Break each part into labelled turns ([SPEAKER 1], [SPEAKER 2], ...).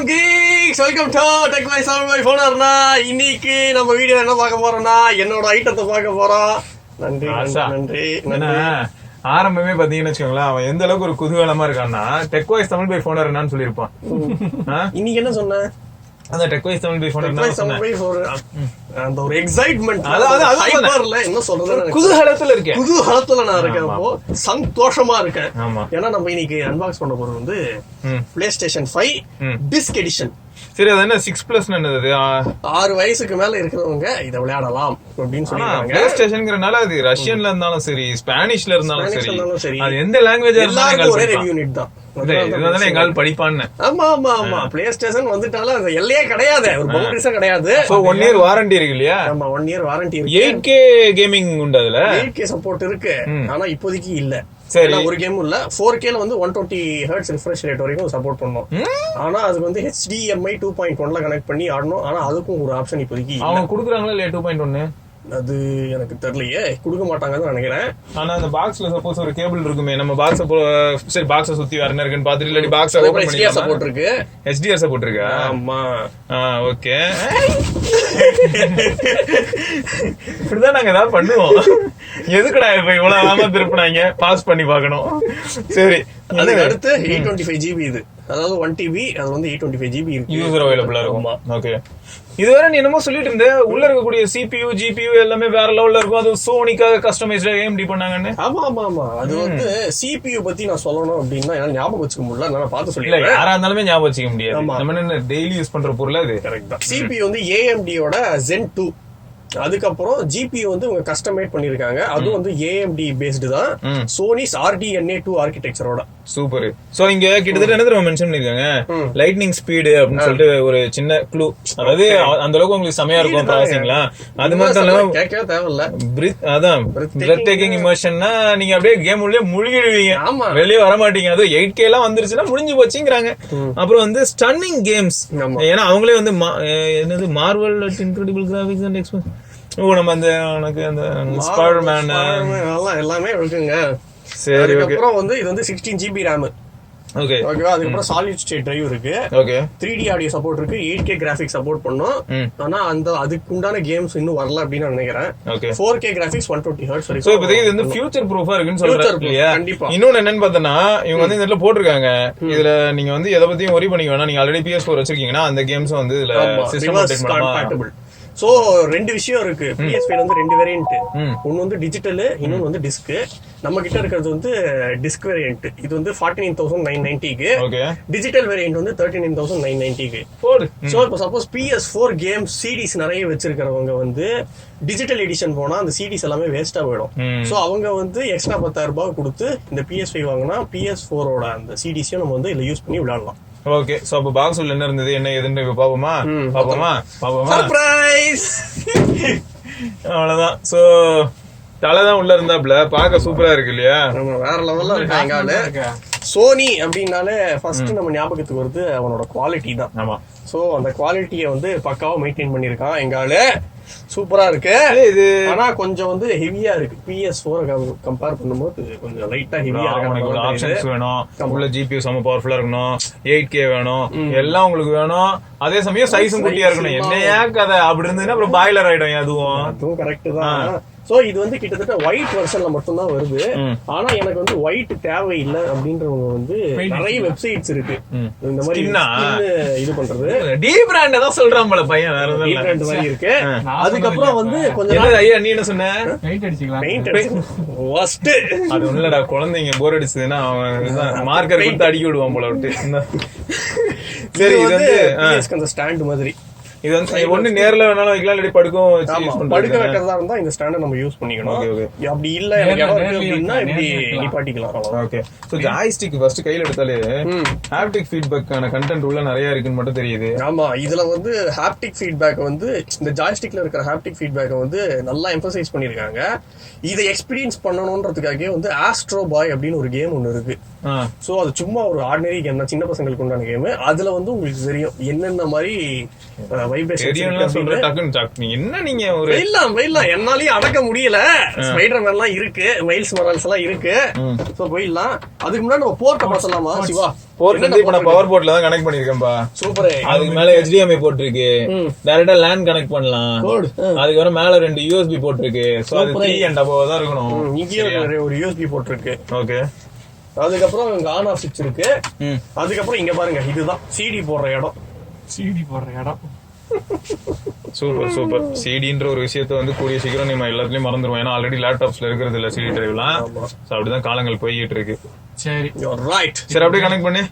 [SPEAKER 1] வணக்கம் geeks, welcome to tech my sound my ஃபோனர்னா. இன்னைக்கு நம்ம வீடியோ என்ன பார்க்க போறோம்னா, என்னோட ஐட்டத்தை பார்க்க போறோம். நன்றி நன்றி நன்றி.
[SPEAKER 2] ஆரம்பமே பாத்தீங்கன்னு வச்சுக்கோங்களேன், அவன் எந்த அளவுக்கு ஒரு குதூகலமா இருக்கான்னா டெக் வாய்ஸ் தமிழ் பை ஃபோனர் என்னன்னு சொல்லியிருப்பான்.
[SPEAKER 1] இன்னைக்கு என்ன சொன்ன?
[SPEAKER 2] அந்த டெக் வாய்ஸ் தமிழ் பை ஃபோனர்
[SPEAKER 1] அந்த ஒரு எக்ஸைட்மெண்ட், ஹைப்பர்ல என்ன சொல்றது,
[SPEAKER 2] குதூகலத்துல இருக்கேன்.
[SPEAKER 1] குதூகலத்துல நான் இருக்கேன், அப்போ சந்தோஷமா இருக்கேன். ஏன்னா நம்ம இன்னைக்கு அன்பாக்ஸ் பண்ண போறது வந்து PlayStation 5 டிஸ்க் எடிஷன்.
[SPEAKER 2] சரி, அது என்ன 6+ என்னது?
[SPEAKER 1] 6 வயசுக்கு மேல இருக்கிறவங்க இதை விளையாடலாம் அப்படின்னு சொல்லிருக்காங்க.
[SPEAKER 2] PlayStationங்கறனால அது ரஷ்யன்ல இருந்தாலும் சரி, ஸ்பானிஷ்ல இருந்தாலும் சரி, அது எந்த லாங்குவேஜா இருந்தாலும்
[SPEAKER 1] ஒரே ரிவ்யூ யூனிட் தான்.
[SPEAKER 2] எங்கால் படிப்பான்னு.
[SPEAKER 1] ஆமா ஆமா ஆமா, PlayStation வந்துட்டாலும் அந்த எல்லையே கிடையாது, ஒரு பவுண்டரிஸே கிடையாது.
[SPEAKER 2] சோ 1 இயர் வாரண்டி இருக்கு இல்லையா?
[SPEAKER 1] ஆமா, 1 இயர் வாரண்டி இருக்கு.
[SPEAKER 2] 8K கேமிங் உண்டு, அதுல
[SPEAKER 1] 8K சப்போர்ட் இருக்கு. ஆனா இப்போதைக்கு இல்ல. சரி, ஒரு கேமும் இல்ல. 4Kல வந்து 120 Hz ரிஃப்ரெஷ் ரேட் வரைக்கும் சப்போர்ட் பண்ணோம். ஆனா அதுக்கு வந்து HDMI 2.1ல கனெக்ட் பண்ணி ஆடணும். ஆனா அதுக்கும் ஒரு ஆப்ஷன் இப்போதைக்கு
[SPEAKER 2] அவங்க குடுக்குறாங்களா இல்ல? 2.1
[SPEAKER 1] அது எனக்கு தெரியலையே, கொடுக்க மாட்டாங்கன்னு நினைக்கிறேன்.
[SPEAKER 2] ஆனா அந்த பாக்ஸ்ல சப்போஸ் ஒரு கேபிள் இருக்குமே, நம்ம பாக்ஸ் சரி பாக்ஸ சுத்தி வேற என்ன இருக்குன்னு பாத்துட்டு இல்லாட்டி பாக்ஸ் ஓபன் பண்ணி
[SPEAKER 1] சப்போர்ட் இருக்கு.
[SPEAKER 2] HDR சப்போர்ட் இருக்கு. ஆமா, ஓகே. இப்படிதான் நாங்க ஏதாவது பண்ணுவோம். எதுக்குடா இப்ப இவ்வளவு ஆமா திருப்பினாங்க? பாஸ் பண்ணி பாக்கணும். சரி,
[SPEAKER 1] அதுக்கு அடுத்து 825GB இது, அதாவது 1TB, அது வந்து 825GB இருக்கு,
[SPEAKER 2] யூசர் அவைலபிளா இருக்கும். ஓகே, இதுவரை நீ என்னமோ சொல்லிட்டு இருந்த உள்ள இருக்கக்கூடிய CPU GPU எல்லாமே வேற லெவல்ல இருக்கும், அது சோனிக்காக கஸ்டமைஸ்டா AMD பண்ணாங்கன்னு.
[SPEAKER 1] ஆமா ஆமா ஆமா, அது வந்து CPU பத்தி நான் சொல்லணும் அப்படின்னா என்னால ஞாபகம் வச்சுக்க முடியல, நான் பார்த்து சொல்லிடுறேன்.
[SPEAKER 2] யாரா இருந்தாலுமே ஞாபகம் வச்சுக்க முடியாது, நம்ம என்ன டெய்லி யூஸ் பண்ற பொருள் அது.
[SPEAKER 1] கரெக்ட் தான். CPU வந்து AMD யோட Zen 2. அதுக்கப்புறம் GPU வந்து இவங்க கஸ்டமைட் பண்ணிருக்காங்க, அது வந்து AMD பேஸ்டு தான், சோனிஸ் RDNA 2 ஆர்கிடெக்சரோட.
[SPEAKER 2] சூப்பர். சோ இங்க கிட்டத்தட்ட என்ன தெரியுமா மென்ஷன் பண்ணிருக்காங்க, லைட்னிங் ஸ்பீடு அப்படின்னு சொல்லிட்டு ஒரு சின்ன க்ளூ. அதாவது அந்த அளவுக்கு உங்களுக்கு செமையா இருக்கும் ப்ராசஸிங்லாம். அது மட்டும் இல்லாம
[SPEAKER 1] கேட்கவே தேவையில்ல,
[SPEAKER 2] அதான் பிரெத் டேக்கிங் இமோஷன்னா நீங்க அப்படியே கேம் உள்ளே முழுகிடுவீங்க, வெளியே வர மாட்டீங்க. அது 8K எல்லாம் வந்துருச்சுன்னா முடிஞ்சு போச்சுங்கிறாங்க. அப்புறம் வந்து ஸ்டன்னிங் கேம்ஸ், ஏன்னா அவங்களே வந்து என்னது Marvel incredible graphics and experience. நம்ம அந்த உனக்கு அந்த ஸ்பைடர்மேன்
[SPEAKER 1] எல்லாமே இருக்குங்க.
[SPEAKER 2] சரி,
[SPEAKER 1] அதுக்கப்புறம் வந்து இது வந்து 16GB RAM.
[SPEAKER 2] ஓகே
[SPEAKER 1] ஓகேவா. அதுக்கப்புறம் சாலிட் ஸ்டேட் டிரைவ் இருக்கு.
[SPEAKER 2] ஓகே,
[SPEAKER 1] 3D ஆடியோ சப்போர்ட் இருக்கு, 8K கிராபிக்ஸ் சப்போர்ட் பண்ணும். ஆனா அந்த அதுக்கு உண்டான கேம்ஸ் இன்னும் வரல அப்படின்னு நான் நினைக்கிறேன். 4K கிராபிக்ஸ் 120 Hz வரைக்கும்.
[SPEAKER 2] சோ இப்போதைக்கு இது வந்து ஃபியூச்சர் ப்ரூஃபா இருக்குன்னு சொல்றாங்க இல்லையா?
[SPEAKER 1] கண்டிப்பா.
[SPEAKER 2] இன்னொன்னு என்னன்னு பார்த்தனா, இவங்க வந்து இதுல போட்டுருக்காங்க, இதுல நீங்க வந்து எதை பத்தியும் worry பண்ணிக்க வேணாம். நீங்க ஆல்ரெடி PS4 வச்சிருக்கீங்கன்னா அந்த கேம்ஸ் வந்து இதுல சிஸ்டம் அப்டேட் பண்ணலாம்.
[SPEAKER 1] சோ 2 விஷயம் இருக்கு. PS5 வந்து 2 வேரியன்ட், ஒன்னு வந்து டிஜிட்டல், இன்னொன்னு வந்து டிஸ்க். நம்ம கிட்ட இருக்கிறது வந்து டிஸ்க் வேரியன்ட். இது வந்து 49,990க்கு, டிஜிட்டல் வேரியன்ட் வந்து 39,990க்கு. சோ இப்போ சப்போஸ் PS4 கேம்ஸ் CDs நிறைய வச்சிருக்கிறவங்க வந்து டிஜிட்டல் எடிஷன் போனா அந்த CDs எல்லாமே வேஸ்டா போயிடும். சோ அவங்க வந்து எக்ஸ்ட்ரா 10,000 ரூபாய் கொடுத்து இந்த PS5 வாங்கினா PS4ஓட அந்த CDஸையும் நம்ம வந்து இதுல யூஸ் பண்ணி விளையாடலாம்.
[SPEAKER 2] ஓகே, சோ அப்ப பாக்ஸ் உள்ள என்ன இருந்தது, என்ன ஏதுன்னு பாப்போமா?
[SPEAKER 1] சர்ப்ரைஸ்.
[SPEAKER 2] அவ்வளவுதான். சோ தலைதான் உள்ள இருந்தாப்ல, பாக்க சூப்பரா இருக்கு இல்லையா?
[SPEAKER 1] வேற லெவல்ல இருக்காங்க. சோனி அப்படின்னாலே ஃபர்ஸ்ட் நம்ம ஞாபகத்துக்கு வருது அவனோட குவாலிட்டி தான்.
[SPEAKER 2] ஆமா,
[SPEAKER 1] சோ அந்த குவாலிட்டியை வந்து பக்காவா மெயின்டைன் பண்ணிருக்கான். எங்கால சூப்பரா இருக்கு இது. ஆனா கொஞ்சம் வந்து ஹெவியா இருக்கு, PS4 கம்பேர் பண்ணும்போது கொஞ்சம் லைட்டா ஹெவியா இருக்கு.
[SPEAKER 2] ஆப்ஷன்ஸ் வேணும், உள்ள GPU செம பவர்ஃபுல்லா இருக்கணும், 8K வேணும், எல்லாம் உங்களுக்கு வேணும். அதே சமயம் சைஸும் குட்டியா இருக்கணும். என்னையா கதை அப்படி இருந்ததுன்னா அப்புறம் பாய்லர் ஆயிடும். அதுவும்
[SPEAKER 1] கரெக்ட் தான். சோ இது வந்து கிட்டத்தட்ட ஒயிட் வெர்ஷன்ல மட்டும் தான் வருது. ஆனா எனக்கு வந்து ஒயிட் தேவையில்லை அப்படின்றவங்க வந்து நிறைய வெப்சைட்ஸ் இருக்கு இந்த மாதிரி இது பண்றது.
[SPEAKER 2] டி பிராண்ட் தான் சொல்றான் போல பையன், வேற
[SPEAKER 1] டி பிராண்ட் மாதிரி இருக்கு. அதுக்கப்புறம் வந்து கொஞ்சம்
[SPEAKER 2] ஐயா நீ என்ன சொன்ன,
[SPEAKER 1] பெயிண்ட் அடிச்சுக்கலாம். ஃபர்ஸ்ட்
[SPEAKER 2] அது ஒண்ணுலடா, குழந்தைங்க போர் அடிச்சதுன்னா அவன் மார்க்கர் கொடுத்து அடிக்க விடுவான் போல விட்டு. சரி, இது வந்து அந்த ஸ்டாண்ட் மாதிரி. இது வந்து ஒண்ணு நேர்ல வேணாலும் வைக்கலாம், இல்லாட்டி படுக்க வைக்கிறதா இருந்தா இந்த ஸ்டாண்டை நம்ம யூஸ் பண்ணிக்கணும். அப்படி இல்ல எனக்கு இடம் இருக்கு அப்படின்னா இப்படி நிப்பாட்டிக்கலாம். ஓகே, சோ ஜாய்ஸ்டிக் ஃபர்ஸ்ட் கையில எடுத்தாலே ஹாப்டிக் ஃபீட்பேக்கான கண்டென்ட் உள்ள நிறைய இருக்குன்னு மட்டும் தெரியுது.
[SPEAKER 1] ஆமா, இதுல வந்து ஹாப்டிக் ஃபீட்பேக் வந்து இந்த ஜாய்ஸ்டிக்ல இருக்கிற ஹாப்டிக் ஃபீட்பேக் வந்து நல்லா எம்பசைஸ் பண்ணிருக்காங்க. இதை எக்ஸ்பீரியன்ஸ் பண்ணணும்ன்றதுக்காகவே வந்து ஆஸ்ட்ரோ பாய் அப்படின்னு ஒரு கேம் ஒண்ணு இருக்கு. சோ அது சும்மா ஒரு ஆர்டினரி கேம் தான், சின்ன பசங்களுக்கு உண்டான கேம். அதுல வந்து உங்களுக்கு தெரியும் என்னென்ன மாதிரி வைப்ரேஷன்
[SPEAKER 2] சொல்ற டக்குன்னு என்ன நீங்க ஒரு
[SPEAKER 1] வெயிலாம் என்னாலயும் அடக்க முடியல. ஸ்பைடர் மேன் எல்லாம் இருக்கு, மைல்ஸ் மொரால்ஸ் எல்லாம் இருக்கு. சோ போயிடலாம். அதுக்கு முன்னாடி நம்ம போர்ட்ட மாத்தலாமா சிவா?
[SPEAKER 2] போர்ட் வந்து இப்ப நான் பவர் போர்ட்ல தான் கனெக்ட் பண்ணிருக்கேன்பா.
[SPEAKER 1] சூப்பர்.
[SPEAKER 2] அதுக்கு மேல HDMI போட்டுருக்கு, டைரக்டா LAN கனெக்ட் பண்ணலாம். அதுக்கு மேல 2 USB போட்டுருக்கு. சோ அது 3 and above தான் இருக்கணும்.
[SPEAKER 1] இங்கேயும் ஒரு USB போட்டுருக்கு.
[SPEAKER 2] ஓகே.
[SPEAKER 1] அதுக்கப்புறம் இங்க ஆன் ஆஃப் சுவிட்ச் இருக்கு. அதுக்கப்புறம் இங்க பாருங்க, இதுதான் சிடி போடுற இடம்.
[SPEAKER 2] சூப்பர். சிடின்ற ஒரு விஷயத்த வந்து கூடிய சீக்கிரம் நம்ம எல்லாத்துலயும் மறந்துடுவோம். ஏன்னா ஆல்ரெடி லேப்டாப்ஸ்ல இருக்கிறது இல்ல சிடி டிரைவ்லாம். சோ அப்படிதான் காலங்கள் போயிட்டு இருக்கு.
[SPEAKER 1] சரி, ரைட்.
[SPEAKER 2] சரி, அப்படியே கனெக்ட் பண்ணி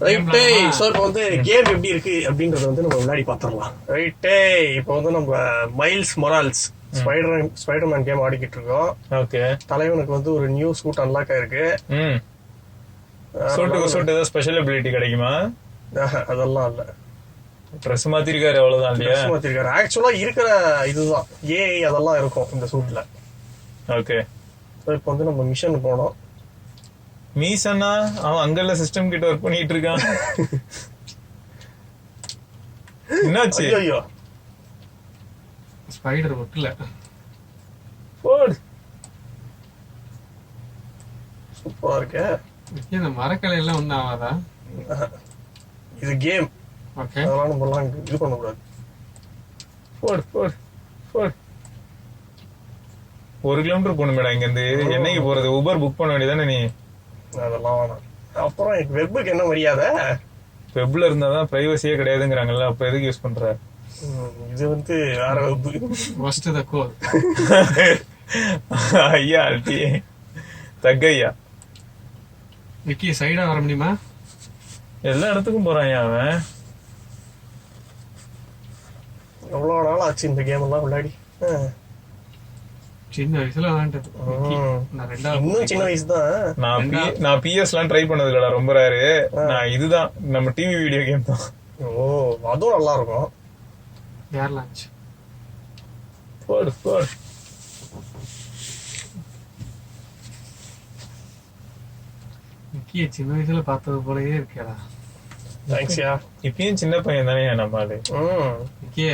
[SPEAKER 1] ரைட்டே. சோ இப்போ வந்து கேம் எப்படி இருக்கு அப்படின்றத வந்து நம்ம முன்னாடி பாத்துறலாம். ரைட்டே. இப்போ வந்து நம்ம மைல்ஸ் மொரால்ஸ் ஸ்பைடர்மேன் கேம் ஆடிக்கிட்டு இருக்கோம்.
[SPEAKER 2] ஓகே.
[SPEAKER 1] தலைவனுக்கு வந்து ஒரு நியூ சூட் அன்லாக் ஆயிருக்கு.
[SPEAKER 2] சூட் ஏதோ ஸ்பெஷல் எபிலிட்டி கிடைக்குமா?
[SPEAKER 1] அதெல்லாம் இல்ல,
[SPEAKER 2] ட்ரெஸ் மாத்திருக்காரு அவ்வளவுதான் இல்லையா?
[SPEAKER 1] ட்ரெஸ் மாத்திருக்காரு. ஆக்சுவலா இருக்கிற இதுதான் ஏஐ அதெல்லாம் இருக்கும் இந்த சூட்ல.
[SPEAKER 2] ஓகே.
[SPEAKER 1] இப்போ வந்து நம்ம மிஷன் போனோம்.
[SPEAKER 2] மீசன்னா அவன் அங்கல்ல சிஸ்டம் கிட்ட ஒர்க் பண்ணிட்டு இருக்கான். என்னாச்சு?
[SPEAKER 1] ஐயோ,
[SPEAKER 3] ஸ்பைடர் ஒர்க்ல
[SPEAKER 2] போடு.
[SPEAKER 1] சூப்பரா இருக்கு.
[SPEAKER 3] இந்த மரக்கலை எல்லாம் ஒண்ணும் ஆகாதா?
[SPEAKER 1] இது கேம்.
[SPEAKER 3] ஓகே.
[SPEAKER 1] அதெல்லாம் நம்ம எல்லாம் இது பண்ண கூடாது.
[SPEAKER 2] போடு. 1 கிலோமீட்டர் போகணும் மேடம் இங்க இருந்து. என்னைக்கு போறது? ஊபர் புக் பண்ண வேண்டியதானே நீ?
[SPEAKER 1] அதெல்லாம் வேணாம். அப்புறம் வெப்புக்கு என்ன மரியாதை?
[SPEAKER 2] வெப்ல இருந்தாதான் பிரைவசியே கிடையாதுங்கிறாங்கல்ல, அப்ப எதுக்கு யூஸ் பண்ற?
[SPEAKER 1] இது வந்து வேற வெப்.
[SPEAKER 3] ஃபர்ஸ்ட் தி கோர்.
[SPEAKER 2] ஐயா அல்டி தக்கையா.
[SPEAKER 3] விக்கி சைடா வர முடியுமா?
[SPEAKER 2] எல்லா இடத்துக்கும் போறான் அவன்.
[SPEAKER 1] எவ்வளவு நாள் ஆச்சு இந்த கேம் எல்லாம் விளையாடி.
[SPEAKER 3] சின்ன வயசுல விளையாண்டது. நான்
[SPEAKER 1] இன்னும் சின்ன வயசு தான்.
[SPEAKER 2] நான் PS எல்லாம் ட்ரை பண்ணது இல்லடா, ரொம்ப ரேரு. நான் இதுதான் நம்ம டிவி வீடியோ கேம் தான்.
[SPEAKER 1] ஓ, அதுவும் நல்லா இருக்கும்.
[SPEAKER 3] யார் லான்ச்?
[SPEAKER 2] போடு.
[SPEAKER 3] விக்கிய சின்ன வயசுல பார்த்தது போலயே இருக்கேடா.
[SPEAKER 1] தேங்க்ஸ்யா.
[SPEAKER 2] இப்பயும் சின்ன பையன் தானே நம்மாலு.
[SPEAKER 3] விக்கிய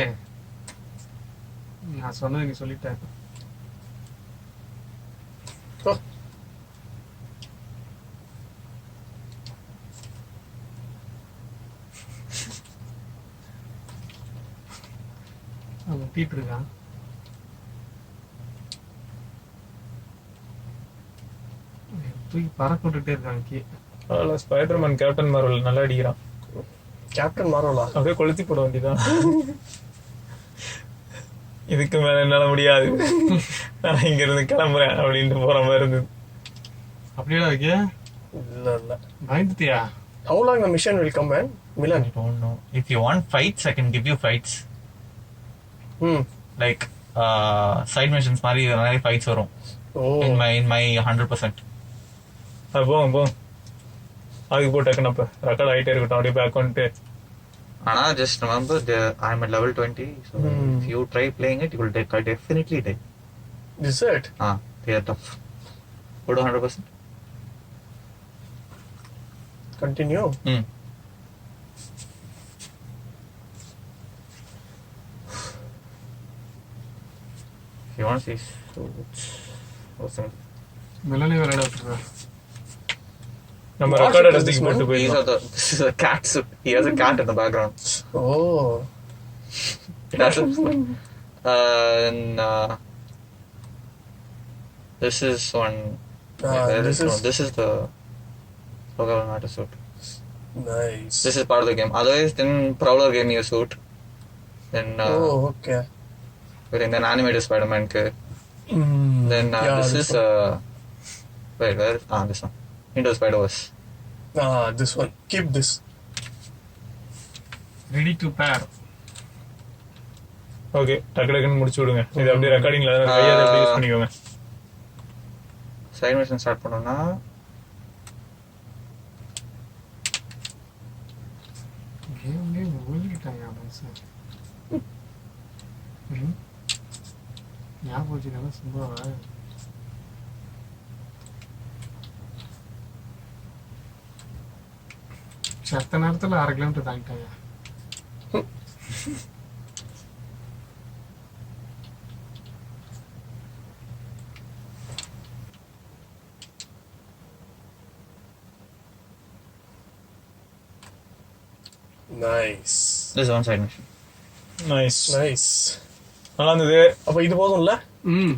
[SPEAKER 3] நான் சொன்னது நீ சொல்லிட்டேன். அவன் தீட்டு இருக்கான். தூக்கி பறக்க விட்டுட்டே இருக்கான்.
[SPEAKER 2] ஸ்பைடர்மேன் கேப்டன் மார்வல் நல்லா அடிக்கிறான்.
[SPEAKER 1] கேப்டன் மார்வலா?
[SPEAKER 2] அப்படியே கொளுத்தி போட வேண்டியதான். இதுக்கு மேல என்னால முடியாது, நான் இங்க இருந்து கிளம்புறேன் அப்படின்ட்டு போற மாதிரி இருந்தது.
[SPEAKER 3] அப்படியே வைக்க
[SPEAKER 1] இல்ல
[SPEAKER 3] பயந்துட்டியா?
[SPEAKER 1] How long the mission will come, man? Milan?
[SPEAKER 4] I don't know. If you want fights, I can give you fights. Like side missions மாதிரி நிறைய fights வரும். In my 100%.
[SPEAKER 2] போங்க அதுக்கு போட்டு டக்குனப்ப ரெக்கார்ட் ஆகிட்டே இருக்கட்டும் அப்படியே பேக் வந்துட்டு.
[SPEAKER 4] ஆனா just remember I'm at level 20, so if you try playing it, you will definitely die.
[SPEAKER 1] Is it?
[SPEAKER 4] They are tough. Go to 100%.
[SPEAKER 1] Continue.
[SPEAKER 4] If you want to see, so it's awesome.
[SPEAKER 3] மெலனே விளையாட விட்டுருக்கேன்.
[SPEAKER 2] நம்ம record எடுத்துக்கு போட்டு போயிடலாம்.
[SPEAKER 4] This is a cat. He has a cat in the background.
[SPEAKER 1] Oh.
[SPEAKER 4] And this is one. This is the not a suit.
[SPEAKER 1] Nice.
[SPEAKER 4] This is part of the game. Otherwise, then Prowler gave me a suit. Then
[SPEAKER 1] okay.
[SPEAKER 4] Then animated Spider-Man. Then this is wait, where? This one. Into Spider-Verse.
[SPEAKER 1] This one. Keep this.
[SPEAKER 3] Ready to pair.
[SPEAKER 2] Okay, டக்குன்னு முடிச்சு விடுங்க. இது அப்படியே ரெக்கார்டிங்ல கையால use பண்ணிக்கோங்க.
[SPEAKER 4] Side mission start பண்ணோம்னா
[SPEAKER 3] கேம்லயே மூழ்கிட்டாங்க மனுஷன். ஞாபகம் வச்சுக்கல சும்மாவா? சத்த நேரத்துல 1/2 கிலோமீட்டர் தாண்டிட்டாங்க.
[SPEAKER 1] Nice
[SPEAKER 4] This is one side mission.
[SPEAKER 2] Nice
[SPEAKER 1] nice.
[SPEAKER 2] நல்லா இருந்தது.
[SPEAKER 1] அப்ப இது போதும்ல?
[SPEAKER 3] ம்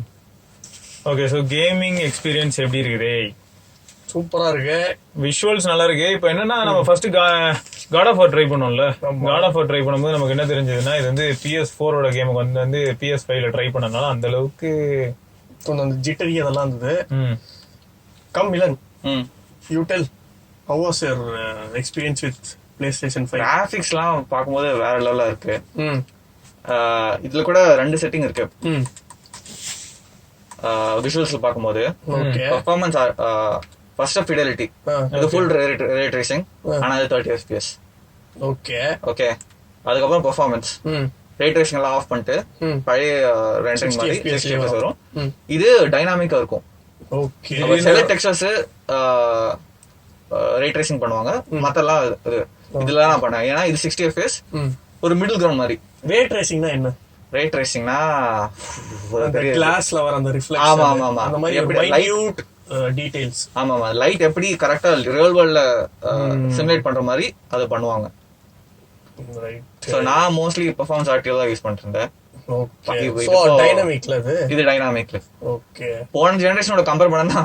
[SPEAKER 2] ஓகே, ஸோ கேமிங் எக்ஸ்பீரியன்ஸ் எப்படி இருக்குது?
[SPEAKER 1] சூப்பரா இருக்கு.
[SPEAKER 2] விஷுவல்ஸ் நல்லா இருக்கு. இப்போ என்னன்னா நம்ம first God of War try பண்ணோம்ல. காட் ஆஃப் வார் ட்ரை பண்ணும்போது நமக்கு என்ன தெரிஞ்சதுன்னா இது வந்து PS4 கேமுக்கு வந்து PS5 ட்ரை பண்ணனால அந்த அளவுக்கு
[SPEAKER 1] கொஞ்சம் அந்த ஜிட்டரி அதெல்லாம் இருந்தது.
[SPEAKER 2] ம்
[SPEAKER 1] கம் மிலன்,
[SPEAKER 4] ம்
[SPEAKER 1] you tell how was your experience with PlayStation 5?
[SPEAKER 4] கிராஃபிக்ஸ்லாம் பார்க்கும்போது வேற லெவலா இருக்கு.
[SPEAKER 1] ம்
[SPEAKER 4] இதுல கூட 2 செட்டிங் இருக்கு.
[SPEAKER 1] ம்
[SPEAKER 4] விஷுவல்ஸ்ல பார்க்கும்போது
[SPEAKER 1] ஓகே.
[SPEAKER 4] பெர்ஃபார்மன்ஸ் ஃபர்ஸ்ட் ஃபிடெலிட்டி இது ஃபுல் ரே ட்ரேசிங், ஆனா அது 30 FPS.
[SPEAKER 1] ஓகே.
[SPEAKER 4] ஓகே, அதுக்கப்புறம் பெர்ஃபார்மன்ஸ்
[SPEAKER 1] ம்
[SPEAKER 4] ரே ட்ரேசிங் எல்லாம் ஆஃப் பண்ணிட்டு
[SPEAKER 1] ம்
[SPEAKER 4] பழைய ரெண்டரிங்
[SPEAKER 1] 60
[SPEAKER 4] மாதிரி
[SPEAKER 1] FPS
[SPEAKER 4] 60 FPS வரும்.
[SPEAKER 1] ம்
[SPEAKER 4] இது டைனாமிக்கா இருக்கும்.
[SPEAKER 1] ஓகே.
[SPEAKER 4] சில டெக்ஸ்சர்ஸ் ரே ட்ரேசிங் பண்ணுவாங்க, மத்தெல்லாம் இதுல நான் பண்ணேன். ஏன்னா இது 60 FPS
[SPEAKER 1] ம்
[SPEAKER 4] ஒரு மிடில் கிரவுண்ட் மாதிரி.
[SPEAKER 1] ரே ட்ரேசிங்னா என்ன?
[SPEAKER 4] ரே ட்ரேசிங்னா
[SPEAKER 1] அந்த கிளாஸ்ல வர அந்த
[SPEAKER 4] ஆமா,
[SPEAKER 1] ரிஃப்ளெக்ஷன்
[SPEAKER 4] ஆமா, ஆமா.
[SPEAKER 1] அந்த மாதிரி
[SPEAKER 4] எப்படி
[SPEAKER 1] மைன்யூட் டீடைல்ஸ்.
[SPEAKER 4] ஆமா, லைட் எப்படி கரெக்டா ரியல் வேர்ல்ட்ல சிமுலேட் பண்ற மாதிரி அதை பண்ணுவாங்க.
[SPEAKER 1] ரைட்.
[SPEAKER 4] சோ நான் மோஸ்ட்லி பெர்ஃபார்மன்ஸ் ஆர்டிஓ தான் யூஸ் பண்ணிட்டு இருந்தேன்.
[SPEAKER 1] ஓகே.
[SPEAKER 4] இது
[SPEAKER 1] சோ
[SPEAKER 4] இப்போ-
[SPEAKER 1] டைனமிக்ல அது.
[SPEAKER 4] இது டைனாமிக்ல
[SPEAKER 1] ஓகே.
[SPEAKER 4] போன ஜெனரேஷனோட கம்பேர் பண்ணா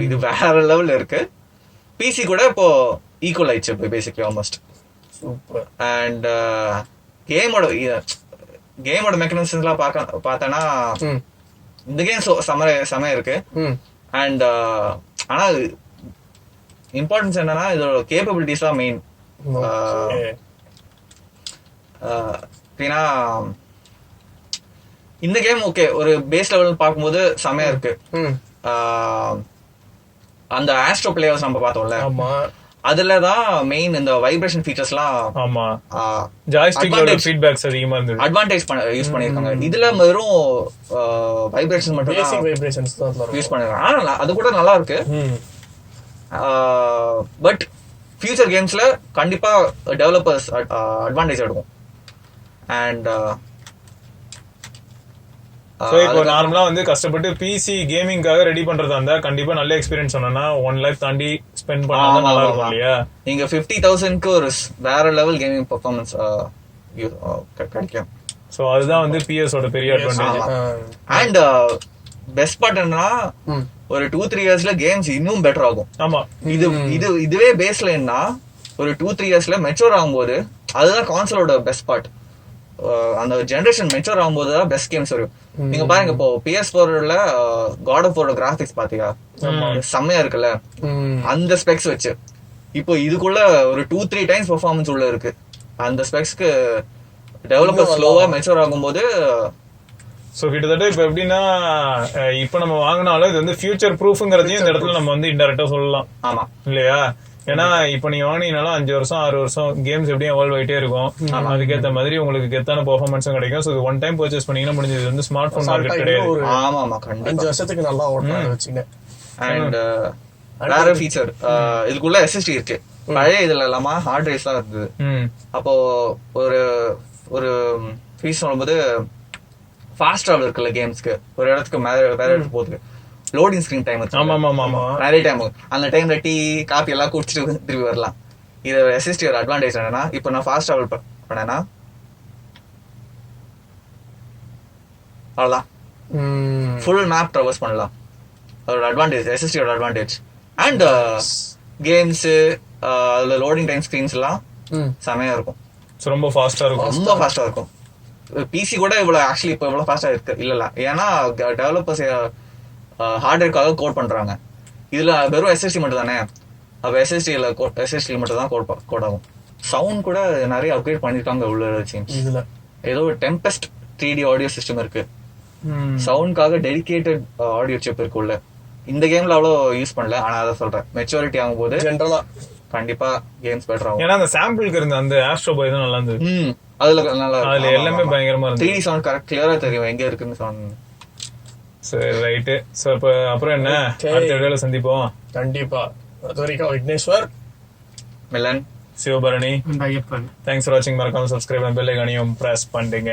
[SPEAKER 4] இது வேற லெவல்ல இருக்கு. பிசி கூட இப்போ ஈக்குவல் ஆயிடுச்சு பேசிக்கலி ஆல்மோஸ்ட்.
[SPEAKER 1] சூப்பர்.
[SPEAKER 4] அண்ட் கேமோட மெக்கானிசம்ஸ்லாம் பார்த்தேன்னா
[SPEAKER 1] ம்
[SPEAKER 4] இந்த கேம் செமையா இருக்கு.
[SPEAKER 1] ம்
[SPEAKER 4] அண்ட் ஆனா இம்பார்ட்டன்ஸ் என்னன்னா இதோட கேப்பபிலிட்டிஸ் தான் மெயின்.
[SPEAKER 1] ஓகே.
[SPEAKER 4] ஏன்னா இந்த கேம் ஓகே ஒரு பேஸ் லெவல் பார்க்கும்போது செமையா இருக்கு.
[SPEAKER 1] ம்
[SPEAKER 4] அந்த ஆஸ்ட்ரோ பிளேயர்ஸ் நம்ம பார்த்தோம்ல,
[SPEAKER 1] ஆமா.
[SPEAKER 4] அதுலதான் மெயின் இந்த வைப்ரேஷன் ஃபீச்சர்ஸ்லாம்
[SPEAKER 2] ஆமா ஜாய்ஸ்டிக்ல
[SPEAKER 4] advantage.
[SPEAKER 2] ஃபீட்பேக்ஸ் அதிகமா இருந்தது.
[SPEAKER 4] அட்வான்டேஜ் யூஸ் பண்ணிருக்காங்க. இதுல வெறும் வைப்ரேஷன் மட்டும்
[SPEAKER 1] பேசிக்
[SPEAKER 4] தான்
[SPEAKER 1] வைப்ரேஷன்ஸ் தான் வரும்.
[SPEAKER 4] யூஸ் பண்ணிருக்காங்க. ஆனா அது கூட நல்லா இருக்கு.
[SPEAKER 1] ம்
[SPEAKER 4] பட் ஃபியூச்சர் கேம்ஸ்ல கண்டிப்பா டெவலப்பர்ஸ் அட்வான்டேஜ் எடுக்கும். அண்ட்
[SPEAKER 2] சோ இப்போ நார்மலா வந்து கஷ்டப்பட்டு பிசி கேமிங்காக ரெடி பண்றதா இருந்தா கண்டிப்பா நல்ல எக்ஸ்பீரியன்ஸ் சொன்னா 1 lakh தாண்டி ஸ்பெண்ட் பண்ணா நல்லா இருக்கும் இல்லையா?
[SPEAKER 4] நீங்க 50,000க்கு ஒரு வேற லெவல் கேமிங் பெர்ஃபார்மன்ஸ் கிடைக்கும்.
[SPEAKER 2] சோ அதுதான் வந்து PS ஓட பெரிய அட்வான்டேஜ்.
[SPEAKER 4] அண்ட் பெஸ்ட் பார்ட் என்னன்னா
[SPEAKER 1] ம்
[SPEAKER 4] ஒரு 2-3 இயர்ஸ்ல கேம்ஸ் இன்னும் பெட்டர் ஆகும்.
[SPEAKER 2] ஆமா
[SPEAKER 4] இதுவே பேஸ் லைன்னா ஒரு 2-3 இயர்ஸ்ல மெச்சூர் ஆகும்போது அதுதான் கான்சலோட பெஸ்ட் பார்ட். அந்த ஜெனரேஷன் மெச்சூர் ஆகும்போது தான் பெஸ்ட் கேம்ஸ் வரும். நீங்க பாருங்க இப்போ PS4ல காட் ஆஃப் வாரோட கிராபிக்ஸ் பாத்தீங்க செம்மையா இருக்குல்ல,
[SPEAKER 1] ம்
[SPEAKER 4] அந்த ஸ்பெக்ஸ் வச்சு இப்போ இதுக்குள்ள ஒரு 2-3 டைம்ஸ் பெர்ஃபார்மன்ஸ் உள்ள இருக்கு. அந்த ஸ்பெக்ஸ்க்கு டெவலப்பர் ஸ்லோவா மெச்சூர் ஆகும்போது
[SPEAKER 2] சோ கிட்டத்தட்ட இப்ப எப்படின்னா இப்ப நம்ம வாங்கினாலும் இது வந்து ஃபியூச்சர் ப்ரூஃப்ங்கிறதையும் இந்த இடத்துல நம்ம வந்து இன்டெரக்டா சொல்லலாம்.
[SPEAKER 4] ஆமா
[SPEAKER 2] இல்லையா? ஏன்னா இப்ப நீங்க வாங்கினீங்கனாலும் 5 வருஷம் 6 வருஷம் கேம்ஸ் எப்படியும் எவால்வ் ஆயிட்டே இருக்கும். அதுக்கேற்ற மாதிரி உங்களுக்கு கெத்தான பெர்ஃபார்மன்ஸும் கிடைக்கும். ஸோ ஒன் டைம் பர்ச்சேஸ் பண்ணீங்கன்னா முடிஞ்சது. வந்து ஸ்மார்ட் போன் மார்க்கெட் கிடையாது.
[SPEAKER 1] ஒரு
[SPEAKER 4] ஆமா கண்டிப்பா
[SPEAKER 1] 5 வருஷத்துக்கு நல்லா ஓட்டலாம் வச்சுங்க.
[SPEAKER 4] அண்ட் வேற ஃபீச்சர் இதுக்குள்ள எஸ்எஸ்டி இருக்கு. பழைய இதுல இல்லாம ஹார்ட் டிரைவ்ஸ் தான் இருந்தது. அப்போ ஒரு ஒரு ஃபீஸ் சொல்லும்போது ஃபாஸ்ட் டிராவல் இருக்குல்ல கேம்ஸ்க்கு, ஒரு இடத்துக்கு வேற இடத்துக்கு போகுது லோடிங் ஸ்கிரீன் டைம் இருக்கு.
[SPEAKER 2] ஆமா
[SPEAKER 4] நிறைய டைம் அந்த டைம்ல டீ காபி எல்லாம் குடிச்சிட்டு திரும்பி வரலாம். இது எஸ்எஸ்டி ஒரு அட்வான்டேஜ் என்னன்னா இப்போ நான் ஃபாஸ்ட் டிராவல் பண்ணேன்னா அவ்வளவுதான் ஃபுல் மேப் ட்ராவர்ஸ் பண்ணலாம். அதோட அட்வான்டேஜ் எஸ்எஸ்டியோட அட்வான்டேஜ். அண்ட் கேம்ஸ் அதுல லோடிங் டைம் ஸ்கிரீன்ஸ் எல்லாம் செமையா இருக்கும்.
[SPEAKER 2] ரொம்ப ஃபாஸ்டா இருக்கும்.
[SPEAKER 4] ரொம்ப ஃபாஸ்டா இருக்கும். பிசி கூட இவ்வளவு ஆக்சுவலி இப்போ இவ்வளவு ஃபாஸ்டா இருக்கு இல்ல, ஏன்னா டெவலப்பர்ஸ் ஹார்ட்வேர்க்காக கோட் பண்றாங்க. இதுல வெறும் எஸ்எஸ்டி மட்டும் தானே, அப்ப எஸ்எஸ்டி மட்டும் தான் கோட் ஆகும். சவுண்ட் கூட நிறைய அப்கிரேட் பண்ணிருக்காங்க உள்ள
[SPEAKER 1] இதுல.
[SPEAKER 4] ஏதோ டெம்பஸ்ட் 3D ஆடியோ சிஸ்டம் இருக்கு. சவுண்ட்காக டெடிகேட்டட் ஆடியோ சிப் இருக்கு உள்ள. இந்த கேம்ல அவ்வளோ யூஸ் பண்ணல, ஆனா அதை சொல்றேன் மெச்சூரிட்டி ஆகும் போது
[SPEAKER 1] ஜெனரலா
[SPEAKER 4] கண்டிப்பா கேம்ஸ் பெட்டர் ஆகும்.
[SPEAKER 2] ஏன்னா அந்த சாம்பிளுக்கு இருந்த அந்த ஆஸ்ட்ரோ பாய் தான் நல்லா இருந்தது.
[SPEAKER 4] அதுல நல்லா
[SPEAKER 2] அதுல எல்லாமே பயங்கரமா இருந்தது.
[SPEAKER 4] 3D சவுண்ட் கரெக்ட் கிளியரா தெரியும் எங்க இருக்குன்னு சவுண்ட்.
[SPEAKER 2] சரி ரைட்டு. சோ இப்ப அப்புறம் என்ன, அடுத்த வீடியோல சந்திப்போம்
[SPEAKER 1] கண்டிப்பா. அது வரைக்கும் விக்னேஸ்வர்,
[SPEAKER 4] மிலன்,
[SPEAKER 2] சிவபரணி,
[SPEAKER 3] ஐயப்பன்.
[SPEAKER 2] தேங்க்ஸ் ஃபார் வாட்சிங். மறக்காம சப்ஸ்கிரைப் பண்ணி பெல் ஐகானையும் பிரஸ் பண்ணுங்க.